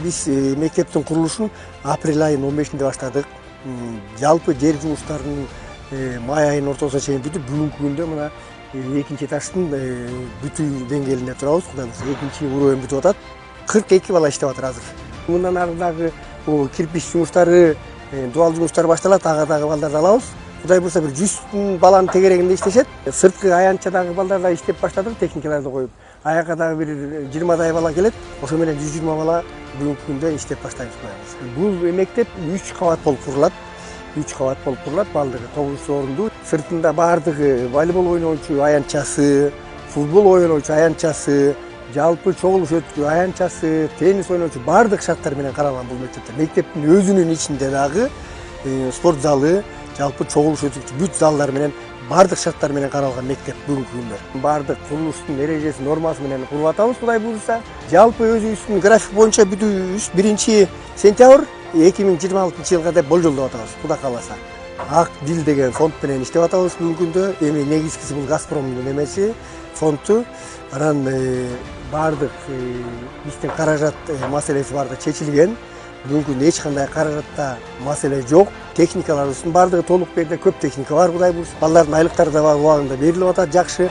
биз мектептин курулушун апрель айынын 15-inde баштадык. Жалпы жер жумуштарынын май айынын ортосуна чейин бүтүп, бүгүнкү күндө мына экинчи этаждын бүтүү деңгээлинде турабыз. Кудай буйрса экинчи уровень бүтүп атат. 42 бала иштеп атат азыр. Мындан ары дагы кирпич жумуштары, дуал жумуштары башталат, ага дагы балдарды алабыз. Кудай буйрса бир 100 баланын тегерегинде иштешет. Сырткы аянтчадагы балдар да иштеп баштадык, техникаларды коюп. Аяка дагы бир 20дай бала келет. Ошо менен 120 бала бүгүнкү күндө иштеп баштайбыз. Бул мектеп 3 кабат болуп курулат. 3 кабат болуп курулат, балдыгы 9 орундуу. Сыртында баардыгы волейбол ойноочу аянтчасы, футбол ойноочу аянтчасы, жалпы чогулуш өткү аянтчасы, теннис ойноочу баардык шарттар менен каралган бул мектепте. Мектептин өзүнүн ичинде дагы спорт залы, жалпы чогулуш өткүчү бүт залдар менен баардык шарттар менен каралган мектеп бүгүнкү күндө. Баардык курулуштун эрежеси, нормасы менен куруп атабыз, Кудай буйрса. Жалпы өзүбүздүн график боюнча бүтүүбүз 1-сентябрь 2026 жылга деп болжолдоп атабыз, Кудай кааласа. Ак Дил деген фонд менен иштеп атабыз бүгүнкү күндө. Эми негизгиси бул Газпромдун эмеси, фонду. Анан баардык биздин каражат маселеси бар да чечилген. Бүгүнкү күндө эч кандай каражатта маселе жок. Техникаларыбыздын баардыгы толук берди, көп техника бар, Кудай буйрса. Балдардын айлыктары да убагында берилип атат, жакшы.